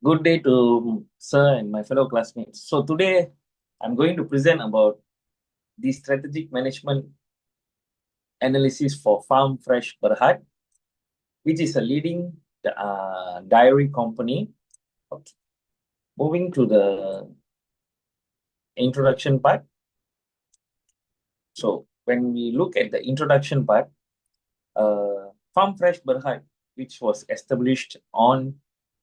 Good day to sir and my fellow classmates. So today I'm going to present about the strategic management analysis for Farm Fresh Berhad, which is a leading dairy company. Okay. Moving to the introduction part. So when we look at the introduction part, Farm Fresh Berhad, which was established on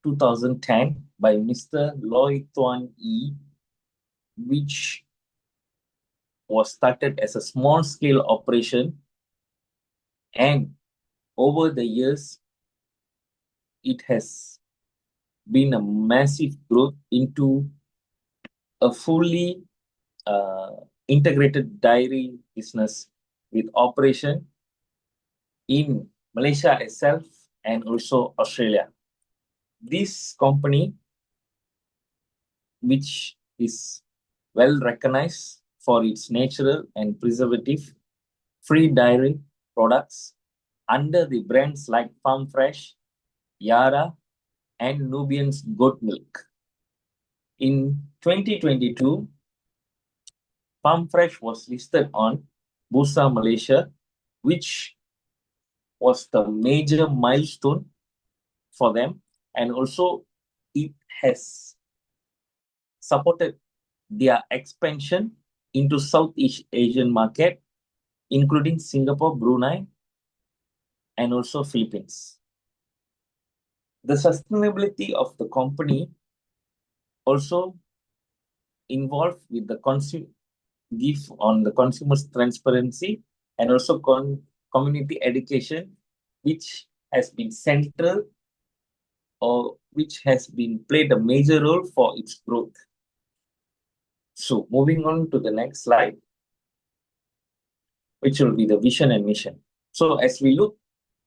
2010 by Mr. Loy Tuan Yi, which was started as a small scale operation, and over the years it has been a massive growth into a fully uh, integrated dairy business with operation in Malaysia itself and also Australia. This company, which is well recognized for its natural and preservative free dairy products under the brands like Farm Fresh, Yara, and Nubian's goat milk. In 2022, Farm Fresh was listed on Bursa Malaysia, which was the major milestone for them, and also it has supported their expansion into Southeast Asian market, including Singapore, Brunei, and also Philippines. The sustainability of the company also involved with the give on the consumer's transparency and also community education, which has been central or which has been played a major role for its growth. So moving on to the next slide, which will be the vision and mission. So as we look,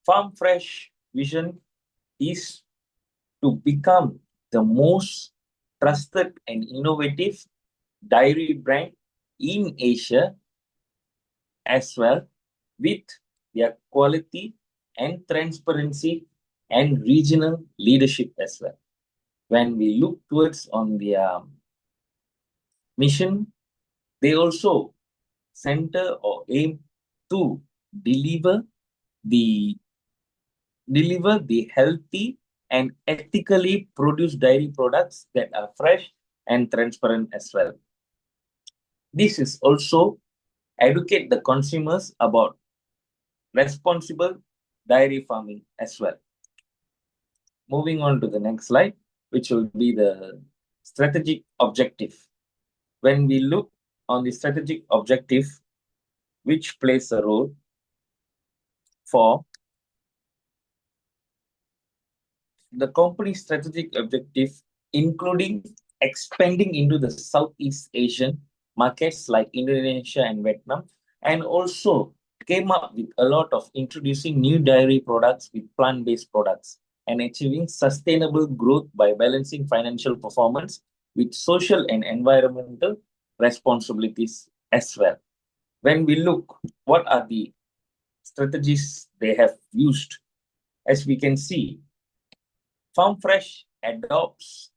Farm Fresh vision is to become the most trusted and innovative dairy brand in Asia, as well with their quality and transparency and regional leadership as well. When we look towards on their mission, they also center or aim to deliver the healthy and ethically produced dairy products that are fresh and transparent as well. This is also educate the consumers about responsible dairy farming as well. Moving on to the next slide, which will be the strategic objective. When we look on the strategic objective, which plays a role for the company's strategic objective, including expanding into the Southeast Asian markets like Indonesia and Vietnam, and also came up with a lot of introducing new dairy products with plant-based products and achieving sustainable growth by balancing financial performance with social and environmental responsibilities as well. When we look, what are the strategies they have used? As we can see, Farm Fresh adopts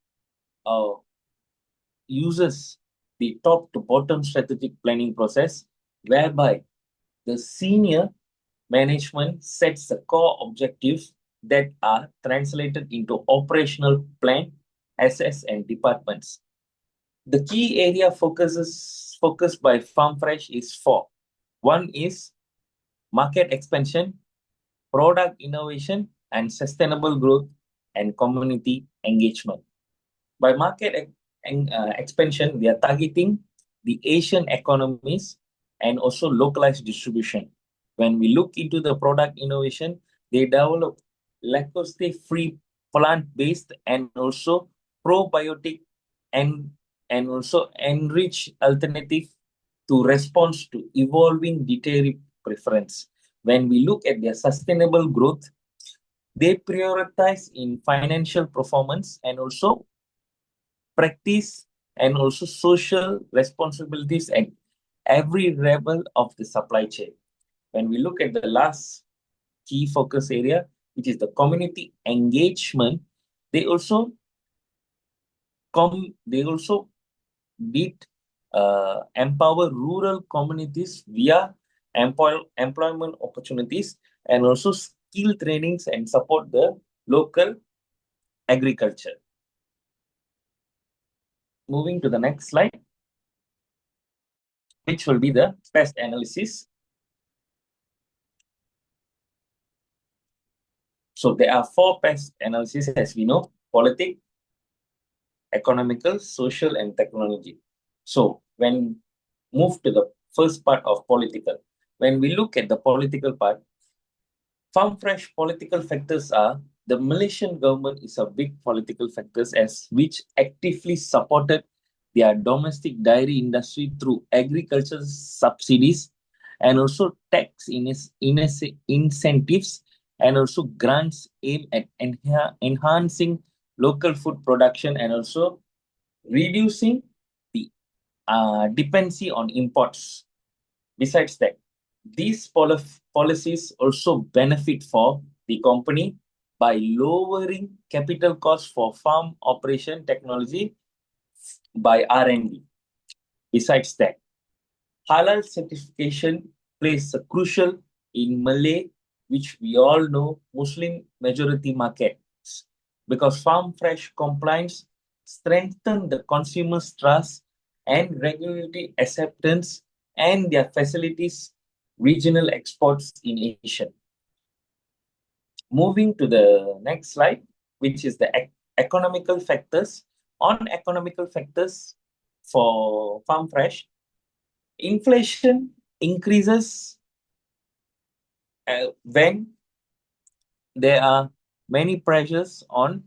uses the top to bottom strategic planning process, whereby the senior management sets the core objectives that are translated into operational plan, assets, and departments. The key area focused by Farm Fresh is four. One is market expansion, product innovation, and sustainable growth and community engagement. By market expansion, we are targeting the Asian economies and also localized distribution. When we look into the product innovation, they develop lactose-free plant-based and also probiotic and also enriched alternative to respond to evolving dietary preference. When we look at their sustainable growth, they prioritize in financial performance and also practice and also social responsibilities at every level of the supply chain. When we look at the last key focus area, which is the community engagement, they also They also did empower rural communities via employment opportunities and also skill trainings and support the local agriculture. Moving to the next slide, which will be the pest analysis. So there are four pest analysis, as we know: politic, economical, social, and technology. So when move to the first part of political, when we look at the political part, farm fresh political factors are the Malaysian government is a big political factors as which actively supported their domestic dairy industry through agricultural subsidies and also incentives and also grants aimed at enhancing local food production and also reducing the dependency on imports. Besides that, these policies also benefit for the company by lowering capital costs for farm operation technology by R&D. Besides that, halal certification plays a crucial in Malay, which we all know Muslim majority markets, because farm fresh compliance strengthen the consumer's trust and regulatory acceptance and their facilities regional exports in Asia. Moving to the next slide, which is the economical factors. On economical factors for farm fresh, inflation increases when there are many pressures on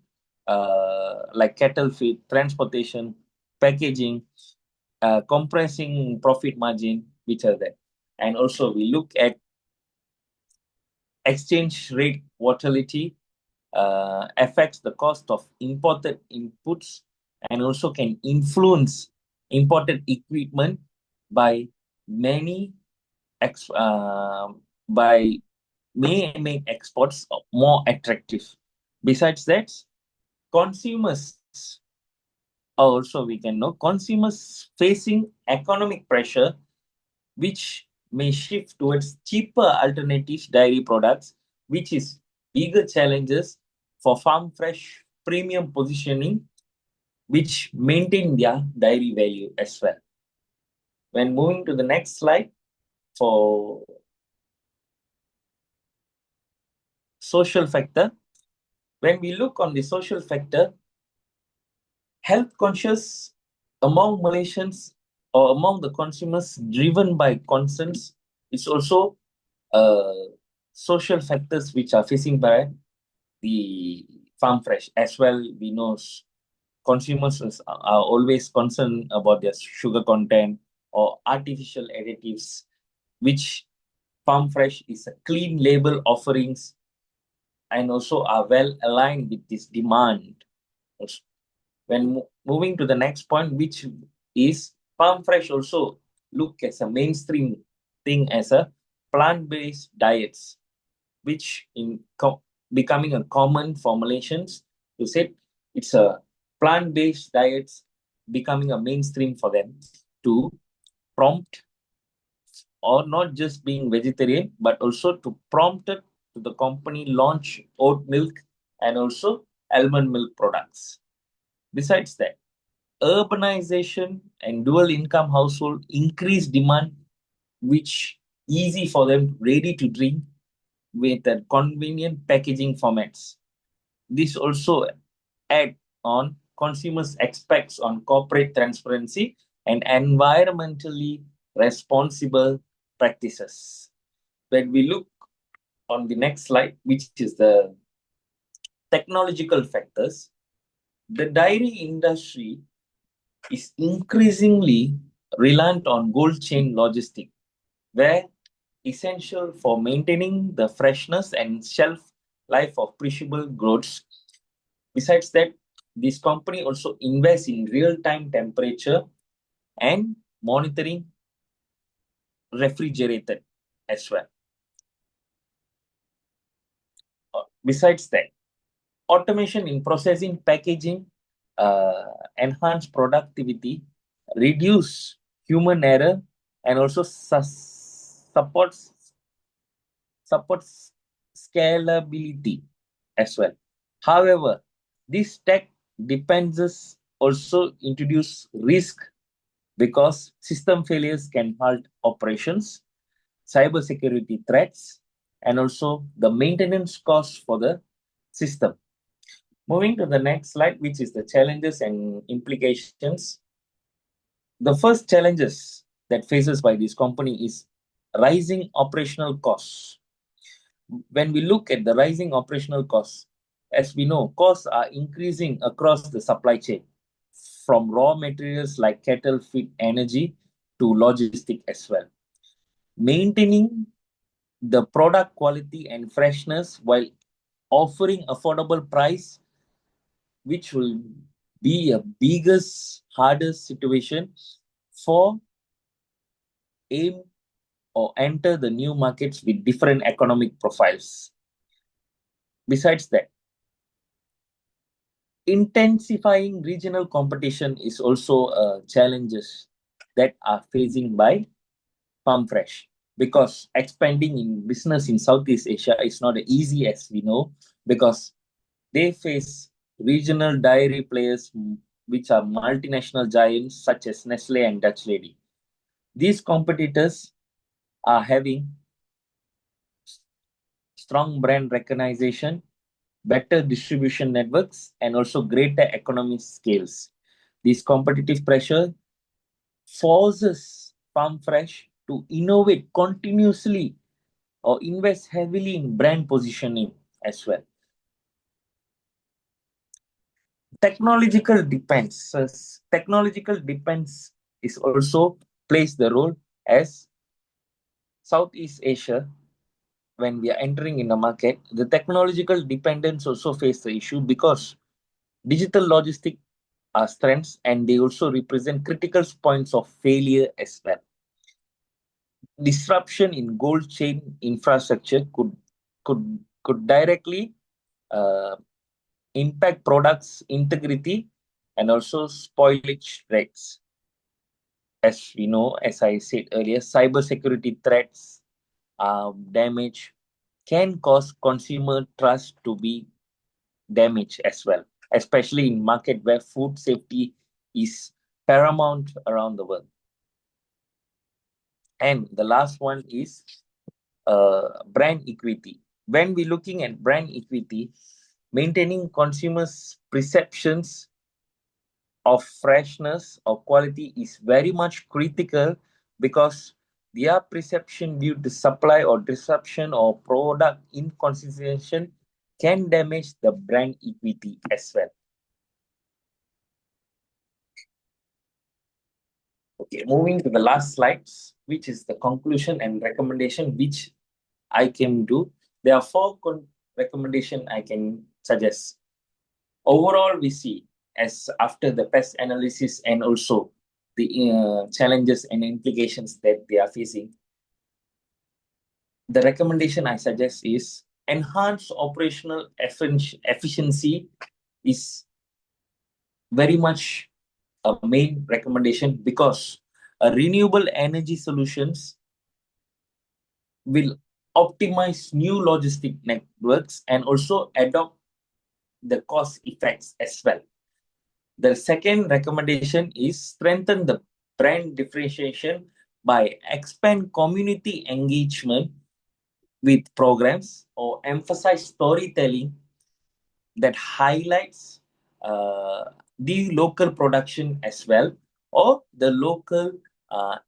like cattle feed, transportation, packaging, compressing profit margin, which are there. And also we look at exchange rate volatility affects the cost of imported inputs and also can influence imported equipment by many ex by may make exports more attractive. Besides that, consumers also we can know consumers facing economic pressure which may shift towards cheaper alternatives dairy products, which is bigger challenges for farm fresh premium positioning, which maintain their dairy value as well. When moving to the next slide for social factor, when we look on the social factor, health conscious among Malaysians or among the consumers driven by concerns is also social factors which are facing by the farm fresh as well. We know consumers are always concerned about their sugar content or artificial additives, which farm fresh is a clean label offerings and also are well aligned with this demand. When moving to the next point, which is farm fresh also look as a mainstream thing as a plant-based diets, which becoming a common for Malaysians to say it's a plant-based diets becoming a mainstream for them to prompt or not just being vegetarian, but also to prompt it to the company launch oat milk and also almond milk products. Besides that, urbanization and dual income household increase demand, which easy for them, ready to drink with a convenient packaging formats. This also add on consumers' expects on corporate transparency and environmentally responsible practices. When we look on the next slide, which is the technological factors, the dairy industry is increasingly reliant on cold chain logistics, where essential for maintaining the freshness and shelf life of perishable goods. Besides that, this company also invests in real-time temperature and monitoring refrigerated as well. Besides that, automation in processing, packaging, enhance productivity, reduce human error, and also supports scalability as well. However, this tech depends also introduce risk because system failures can halt operations, cybersecurity threats, and also the maintenance costs for the system. Moving to the next slide, which is the challenges and implications. The first challenges that faces by this company is rising operational costs. When we look at the rising operational costs, as we know, costs are increasing across the supply chain, from raw materials like cattle feed energy to logistic as well. Maintaining the product quality and freshness while offering affordable price, which will be a biggest, hardest situation for aim or enter the new markets with different economic profiles. Besides that, intensifying regional competition is also challenges that are facing by Farm Fresh because expanding in business in Southeast Asia is not easy as we know because they face regional dairy players which are multinational giants such as Nestle and Dutch Lady. These competitors are having strong brand recognition, better distribution networks, and also greater economic scales. This competitive pressure forces Farm Fresh to innovate continuously or invest heavily in brand positioning as well. Technological depends is also plays the role as Southeast Asia. When we are entering in the market, the technological dependence also face the issue because digital logistic are strengths and they also represent critical points of failure as well. Disruption in gold chain infrastructure could directly uh, impact products integrity and also spoilage rates. As we know, as I said earlier, cybersecurity threats, damage can cause consumer trust to be damaged as well, especially in market where food safety is paramount around the world. And the last one is brand equity. When we're looking at brand equity, maintaining consumers' perceptions of freshness or quality is very much critical because their perception due to supply or disruption or product inconsistency can damage the brand equity as well. Okay, moving to the last slides, which is the conclusion and recommendation which I can do. There are four recommendations I can suggest. Overall, we see as after the pest analysis and also the challenges and implications that they are facing, the recommendation I suggest is enhance operational efficiency is very much a main recommendation because renewable energy solutions will optimize new logistic networks and also adopt the cost effects as well. The second recommendation is strengthen the brand differentiation by expand community engagement with programs or emphasize storytelling that highlights the local production as well or the local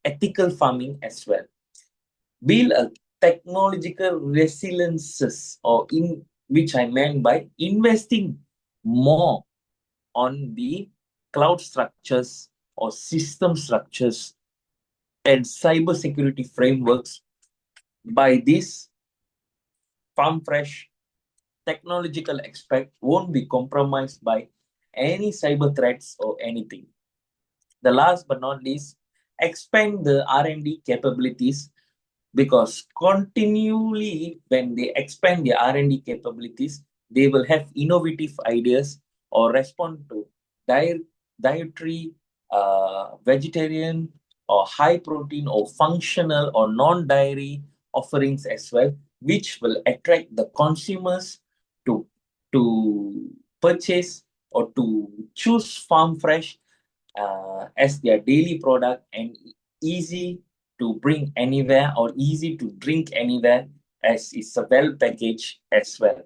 ethical farming as well. Build a technological resiliences or in which I meant by investing more on the cloud structures or system structures and cybersecurity frameworks. By this, Farm Fresh technological aspect won't be compromised by any cyber threats or anything. The last but not least, expand the R&D capabilities because continually when they expand their R&D capabilities, they will have innovative ideas or respond to dietary, vegetarian, or high protein, or functional, or non-dairy offerings as well, which will attract the consumers to to purchase or to choose farm fresh as their daily product, and easy to bring anywhere or easy to drink anywhere, as it's a well packaged as well.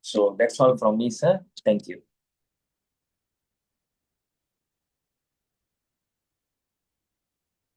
So that's all from me, sir. Thank you.